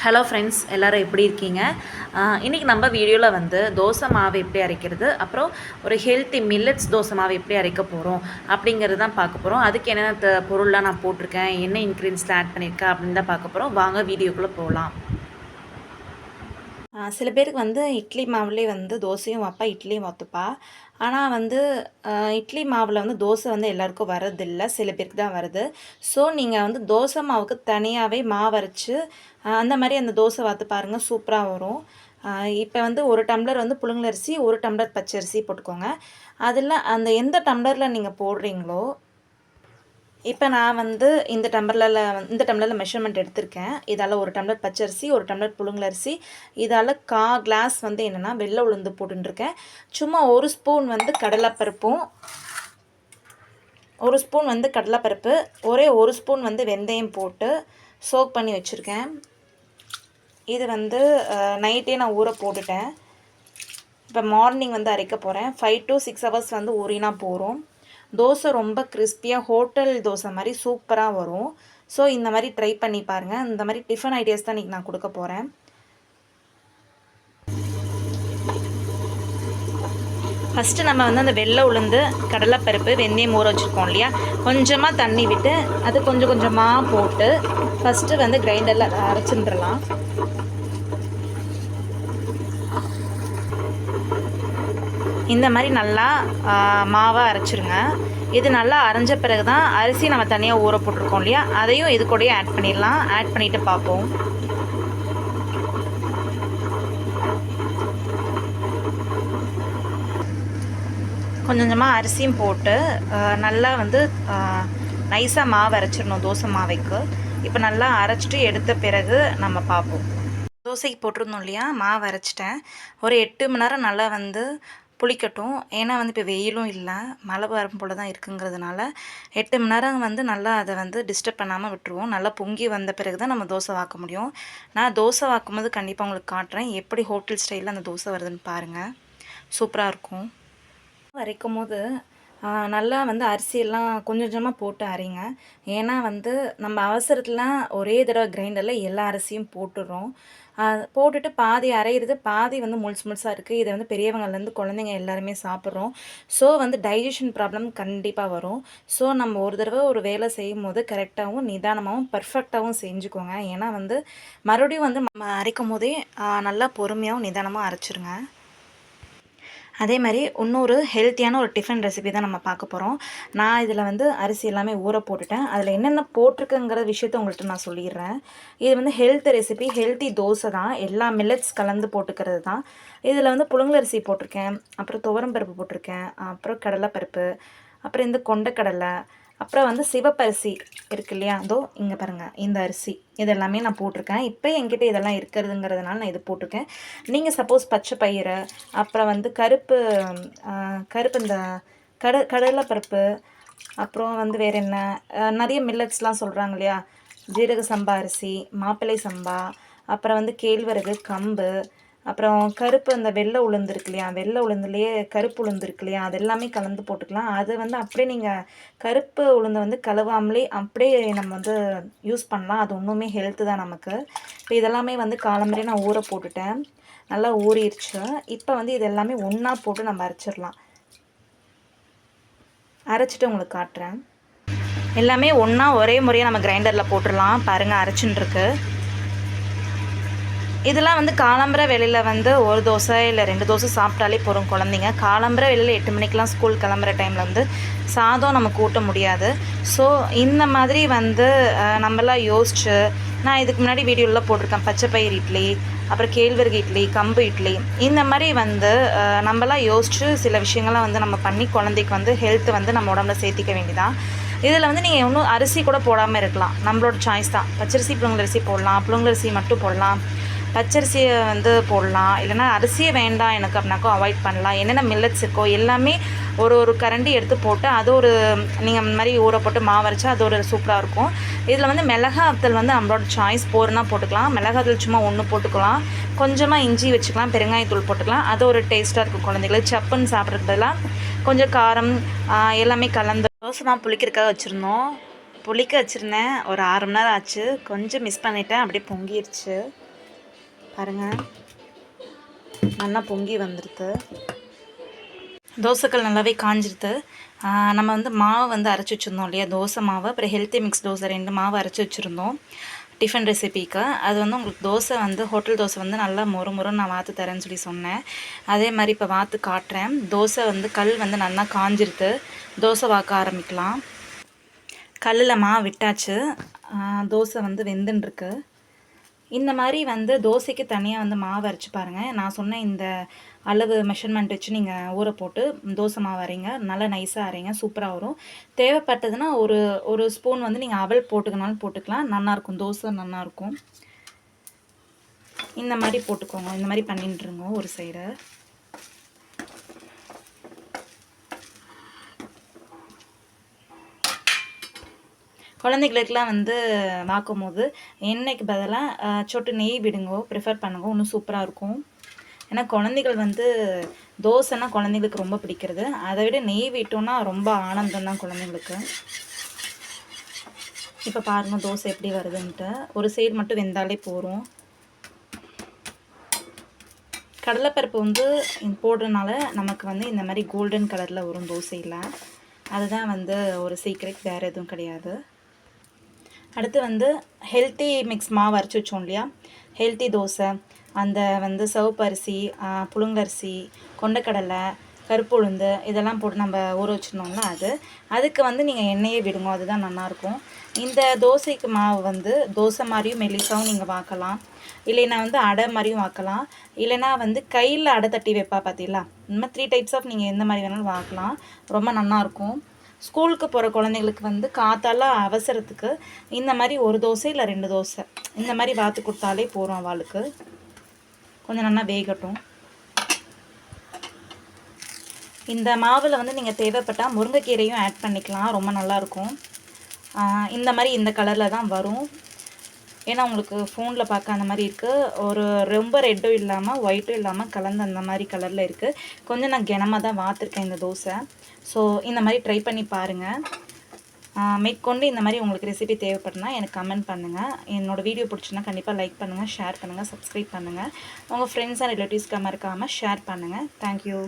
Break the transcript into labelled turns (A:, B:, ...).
A: Hello friends, எல்லோரும் எப்படி இருக்கீங்க? இன்றைக்கி நம்ம வீடியோவில் வந்து தோசை மாவு எப்படி அரைக்கிறது, அப்புறம் ஒரு ஹெல்த்தி மில்லட்ஸ் தோசை மாவு எப்படி அரைக்க போகிறோம் அப்படிங்கிறது தான் பார்க்க போகிறோம். அதுக்கு என்னென்ன பொருள்லாம் நான் போட்டிருக்கேன், என்ன இன்க்ரீடியன்ஸ்லாம் ஆட் பண்ணியிருக்கேன் அப்படின்னு தான் பார்க்க போகிறோம். வாங்க வீடியோக்குள்ளே போகலாம். சில பேருக்கு வந்து இட்லி மாவுலேயே வந்து தோசையும் வைப்பா, இட்லியும் ஊற்றுப்பா. ஆனால் வந்து இட்லி மாவில் வந்து தோசை வந்து எல்லாருக்கும் வரதில்லை, சில பேருக்கு தான் வருது. ஸோ நீங்கள் வந்து தோசை மாவுக்கு தனியாகவே மாவு அரைச்சி அந்த மாதிரி அந்த தோசை வாத்து பாருங்கள், சூப்பராக வரும். இப்போ வந்து 1 டம்ளர் வந்து புழுங்கலரிசி, 1 டம்ளர் பச்சரிசி போட்டுக்கோங்க. அதில் அந்த எந்த டம்ளரில் நீங்கள் போடுறீங்களோ, இப்போ நான் வந்து இந்த டம்ளரில் மெஷர்மெண்ட் எடுத்திருக்கேன். இதால் 1 டம்ளர் பச்சரிசி, 1 டம்ளர் புழுங்கலரிசி, இதால் கிளாஸ் வந்து என்னென்னா வெள்ளை உளுந்து போட்டுருக்கேன். சும்மா 1 ஸ்பூன் வந்து கடலைப்பருப்பும், 1 ஸ்பூன் வந்து கடலைப்பருப்பு, ஒரே 1 ஸ்பூன் வந்து வெந்தயம் போட்டு சோக் பண்ணி வச்சுருக்கேன். இது வந்து நைட்டே நான் ஊற போட்டுட்டேன். இப்போ மார்னிங் வந்து அரைக்க போகிறேன். 5 to 6 ஹவர்ஸ் வந்து ஊறினா போகிறோம். தோசை ரொம்ப கிறிஸ்பியாக ஹோட்டல் தோசை மாதிரி சூப்பராக வரும். ஸோ இந்த மாதிரி ட்ரை பண்ணி பாருங்கள். இந்த மாதிரி டிஃபன் ஐடியாஸ் தான் இன்றைக்கி நான் கொடுக்க போகிறேன். ஃபஸ்ட்டு நம்ம வந்து அந்த வெள்ளை உளுந்து, கடலைப்பருப்பு, வெந்தயம் ஊற வச்சுருக்கோம் இல்லையா, கொஞ்சமாக தண்ணி விட்டு அது கொஞ்சம் கொஞ்சமாக போட்டு ஃபஸ்ட்டு வந்து கிரைண்டரில் அரைச்சிட்டுலாம். இந்த மாதிரி நல்லா மாவாக அரைச்சிருங்க. இது நல்லா அரைஞ்ச பிறகு தான் அரிசி நம்ம தனியாக ஊற போட்டிருக்கோம் இல்லையா, அதையும் இது கூடயே ஆட் பண்ணிடலாம். ஆட் பண்ணிவிட்டு பார்ப்போம். கொஞ்சம் கொஞ்சமாக அரிசியும் போட்டு நல்லா வந்து நைஸாக மாவு அரைச்சிடணும் தோசை மாவைக்கு. இப்போ நல்லா அரைச்சிட்டு எடுத்த பிறகு நம்ம பார்ப்போம். தோசைக்கு போட்டிருந்தோம் இல்லையா, மாவு அரைச்சிட்டேன். ஒரு 8 மணி நேரம் நல்லா வந்து புளிக்கட்டும். ஏன்னா வந்து இப்போ வெயிலும் இல்லை, மழை வரும் போல் தான் இருக்குங்கிறதுனால 8 மணி நேரம் வந்து நல்லா அதை வந்து டிஸ்டர்ப் பண்ணாமல் விட்டுருவோம். நல்லா பொங்கி வந்த பிறகு தான் நம்ம தோசை வாக்க முடியும். நான் தோசை வாக்கும்போது கண்டிப்பாக உங்களுக்கு காட்டுறேன், எப்படி ஹோட்டல் ஸ்டைலில் அந்த தோசை வருதுன்னு பாருங்கள். சூப்பராக இருக்கும். அரைக்கும் போது நல்லா வந்து அரிசியெல்லாம் கொஞ்சம் கொஞ்சமாக போட்டு அரைங்க. ஏன்னா வந்து நம்ம அவசரத்தில் ஒரே தடவை கிரைண்டரில் எல்லா அரிசியும் போட்டுடுறோம். போட்டுட்டு பாதி அரைகிறது, பாதி வந்து முழுசாக இருக்குது. இதை வந்து பெரியவங்கள்லேருந்து குழந்தைங்க எல்லாருமே சாப்பிட்றோம். ஸோ வந்து டைஜஷன் ப்ராப்ளம் கண்டிப்பாக வரும். ஸோ நம்ம ஒரு தடவை ஒரு வேலை செய்யும் போது கரெக்டாகவும் நிதானமாகவும் பர்ஃபெக்டாகவும் செஞ்சுக்கோங்க. ஏன்னா வந்து மறுபடியும் வந்து நம்ம அரைக்கும் போதே நல்லா பொறுமையாகவும் நிதானமாக அரைச்சிருங்க. அதே மாதிரி இன்னொரு ஹெல்த்தியான ஒரு டிஃபன் ரெசிபி தான் நம்ம பார்க்க போகிறோம். நான் இதில் வந்து அரிசி எல்லாமே ஊற போட்டுட்டேன். அதில் என்னென்ன போட்டிருக்குங்கிற விஷயத்த உங்கள்கிட்ட நான் சொல்லிடுறேன். இது வந்து ஹெல்த் ரெசிபி, ஹெல்த்தி தோசை தான். எல்லா மில்லட்ஸ் கலந்து போட்டுக்கிறது தான். இதில் வந்து புழுங்கலரிசி போட்டிருக்கேன், அப்புறம் துவரம்பருப்பு போட்டிருக்கேன், அப்புறம் கடலைப்பருப்பு, அப்புறம் இந்த கொண்டைக்கடலை, அப்புறம் வந்து சிவப்பரிசி இருக்குது இல்லையா, அதோ இங்கே பாருங்கள், இந்த அரிசி இதெல்லாமே நான் போட்டிருக்கேன். இப்போ என்கிட்ட இதெல்லாம் இருக்கிறதுங்கிறதுனால நான் இது போட்டிருக்கேன். நீங்கள் சப்போஸ் பச்சை பயிறு, அப்புறம் வந்து கருப்பு இந்த கடலைப்பருப்பு, அப்புறம் வந்து வேறு என்ன நிறைய மில்லட்ஸ்லாம் சொல்கிறாங்க இல்லையா, ஜீரக சம்பா அரிசி, மாப்பிள்ளை சம்பா, அப்புறம் வந்து கேழ்வரகு, கம்பு, அப்புறம் கருப்பு அந்த வெள்ளை உளுந்து இருக்கு இல்லையா, வெள்ளை உளுந்துலேயே கருப்பு உளுந்து இருக்கு இல்லையா, அது எல்லாமே கலந்து போட்டுக்கலாம். அது வந்து அப்படியே நீங்கள் கருப்பு உளுந்தை வந்து கழுவாமலே அப்படியே நம்ம வந்து யூஸ் பண்ணலாம். அது ஒன்றுமே ஹெல்த்து தான் நமக்கு. இப்போ இதெல்லாமே வந்து காலம்பறையே நான் ஊற போட்டுட்டேன், நல்லா ஊறிடுச்சு. இப்போ வந்து இது எல்லாமே ஒன்றா போட்டு நம்ம அரைச்சிடலாம். அரைச்சிட்டு உங்களுக்கு காட்டுறேன். எல்லாமே ஒன்றா ஒரே முறையாக நம்ம கிரைண்டரில் போட்டுடலாம். பாருங்கள், அரைச்சின்னு இருக்கு. இதெல்லாம் வந்து காலம்பரை வேலையில் வந்து ஒரு தோசை இல்லை 2 தோசை சாப்பிட்டாலே போகிறோம் குழந்தைங்க. காலம்பரை வேலையில் 8 மணிக்கெலாம் ஸ்கூல் கிளம்புற டைமில் வந்து சாதம் நம்ம கூட்ட முடியாது. ஸோ இந்த மாதிரி வந்து நம்மளாம் யோசிச்சு, நான் இதுக்கு முன்னாடி வீடியோவில் போட்டிருக்கேன், பச்சை பயிர் இட்லி, அப்புறம் கேழ்வரகு இட்லி, கம்பு இட்லி, இந்த மாதிரி வந்து நம்மளாம் யோசிச்சு சில விஷயங்கள்லாம் வந்து நம்ம பண்ணி குழந்தைக்கு வந்து ஹெல்த்து வந்து நம்ம உடம்புல சேர்த்திக்க வேண்டியதான். இதில் வந்து நீங்கள் இன்னும் அரிசி கூட போடாமல் இருக்கலாம், நம்மளோட சாய்ஸ் தான். பச்சரிசி புழுங்கலரிசி போடலாம், புழுங்கலரிசி மட்டும் போடலாம், பச்சரிசியை வந்து போடலாம், இல்லைனா அரிசியே வேண்டாம் எனக்கு அப்படின்னாக்கோ அவாய்ட் பண்ணலாம். என்னென்ன மில்லட்ஸ் இருக்கோ எல்லாமே ஒரு கரண்டி எடுத்து போட்டு அது ஒரு நீங்கள் இந்த மாதிரி ஊற போட்டு மாவு அரைச்சா அது ஒரு சூப்பராக இருக்கும். இதில் வந்து மிளகாத்தூள் வந்து நம்மளோட சாய்ஸ், போடுனா போட்டுக்கலாம். மிளகாத்தூள் சும்மா 1 போட்டுக்கலாம், கொஞ்சமாக இஞ்சி வச்சுக்கலாம், பெருங்காயத்தூள் போட்டுக்கலாம். அது ஒரு டேஸ்ட்டாக இருக்கும். குழந்தைங்களுக்கு சப்புன்னு சாப்பிட்றதுக்கு பதிலாக கொஞ்சம் காரம் எல்லாமே கலந்து. தோசை மாவு புளிக்கிறதுக்காக வச்சுருந்தேன், ஒரு 6 மணி நேரம் ஆச்சு. கொஞ்சம் மிஸ் பண்ணிட்டேன், அப்படியே பொங்கிடுச்சு. பாருங்கள், நல்லா பொங்கி வந்துடுது. தோசைக்கல் நல்லாவே காஞ்சிருது. நம்ம வந்து மாவு வந்து அரைச்சி வச்சுருந்தோம் இல்லையா, தோசை மாவு, அப்புறம் ஹெல்த்தி மிக்ஸ் தோசை 2 மாவு அரைச்சி வச்சுருந்தோம் டிஃபன் ரெசிபிக்கு. அது வந்து உங்களுக்கு தோசை வந்து ஹோட்டல் தோசை வந்து நல்லா மொறுன்னு நான் வாத்து தரேன்னு சொல்லி சொன்னேன். அதே மாதிரி இப்போ வாத்து காட்டுறேன். தோசை வந்து கல் வந்து நல்லா காஞ்சிருது. தோசை வாக்க ஆரம்பிக்கலாம். கல்லில் மாவு விட்டாச்சு. தோசை வந்து வெந்துன்ருக்கு. இந்த மாதிரி வந்து தோசைக்கு தனியாக வந்து மாவு அரைச்சி பாருங்கள். நான் சொன்ன இந்த அளவு மெஷர்மெண்ட் வச்சு நீங்கள் ஊற போட்டு தோசை மாவு அரைங்க. நல்லா நைஸாக அரைங்க, சூப்பராக வரும். தேவைப்பட்டதுன்னா ஒரு ஸ்பூன் வந்து நீங்கள் அவல் போட்டுக்கனாலும் போட்டுக்கலாம், நல்லாயிருக்கும். தோசை நல்லாயிருக்கும். இந்த மாதிரி போட்டுக்கோங்க. இந்த மாதிரி பண்ணிட்டுருங்க ஒரு சைடு. குழந்தைகளுக்கெலாம் வந்து வாக்கும் போது எண்ணெய்க்கு பதிலாக சொட்டு நெய் விடுங்கோ, ப்ரிஃபர் பண்ணுங்க. இன்னும் சூப்பராக இருக்கும். ஏன்னா குழந்தைகள் வந்து தோசைன்னா குழந்தைங்களுக்கு ரொம்ப பிடிக்கிறது. அதை விட நெய் விட்டோன்னா ரொம்ப ஆனந்தம் தான் குழந்தைங்களுக்கு. இப்போ பாருங்கள் தோசை எப்படி வருதுன்ட்டு. ஒரு சைடு மட்டும் வெந்தாலே போகிறோம். கடலைப்பருப்பு வந்து போடுறதுனால நமக்கு வந்து இந்த மாதிரி கோல்டன் கலரில் வரும் தோசையில். அதுதான் வந்து ஒரு சீக்ரெட், வேறு எதுவும் கிடையாது. அடுத்து வந்து ஹெல்த்தி மிக்ஸ் மாவு அரைச்சி வச்சோம் இல்லையா, ஹெல்த்தி தோசை, அந்த வந்து சிவப்பு அரிசி, புழுங்கரிசி, கொண்டக்கடலை, கருப்பு உளுந்து இதெல்லாம் போட்டு நம்ம ஊற வச்சுருந்தோம்ல, அதுக்கு வந்து நீங்கள் எண்ணெயே விடுங்க, அதுதான் நல்லாயிருக்கும். இந்த தோசைக்கு மாவு வந்து தோசை மாதிரியும் மெல்லிசாவும் நீங்கள் வாக்கலாம், இல்லைன்னா வந்து அடை மாதிரியும் வாக்கலாம், இல்லைன்னா வந்து கையில் அடை தட்டி வைப்பா பார்த்தீங்களா, இந்த மாதிரி 3 டைப்ஸ் ஆஃப் நீங்கள் எந்த மாதிரி வேணாலும் வாக்கலாம். ரொம்ப நல்லாயிருக்கும். ஸ்கூலுக்கு போகிற குழந்தைங்களுக்கு வந்து காத்தால அவசரத்துக்கு இந்த மாதிரி ஒரு தோசை இல்லை 2 தோசை இந்த மாதிரி வாத்து கொடுத்தாலே போகிறோம். அவளுக்கு கொஞ்சம் நல்லா வேகட்டும். இந்த மாவில் வந்து நீங்கள் தேவைப்பட்டால் முருங்கைக்கீரையும் ஆட் பண்ணிக்கலாம், ரொம்ப நல்லாயிருக்கும். இந்த மாதிரி இந்த கலரில் தான் வரும். ஏன்னா உங்களுக்கு ஃபோனில் பார்க்க அந்த மாதிரி இருக்குது. ரொம்ப ரெட்டும் இல்லாமல் ஒயிட்டும் இல்லாமல் கலந்து அந்த மாதிரி கலரில் இருக்குது. கொஞ்சம் நான் கனமாக தான் வாத்துருக்கேன் இந்த தோசை. ஸோ இந்த மாதிரி ட்ரை பண்ணி பாருங்கள். மேற்கொண்டு இந்த மாதிரி உங்களுக்கு ரெசிபி தேவைப்படுனா எனக்கு கமெண்ட் பண்ணுங்கள். என்னோடய வீடியோ பிடிச்சுன்னா கண்டிப்பாக லைக் பண்ணுங்கள், ஷேர் பண்ணுங்கள், சப்ஸ்கிரைப் பண்ணுங்கள். உங்கள் ஃப்ரெண்ட்ஸ் அண்ட் ரிலேட்டிவ்ஸ்க்கு மறக்காமல் ஷேர் பண்ணுங்கள். தேங்க்யூ.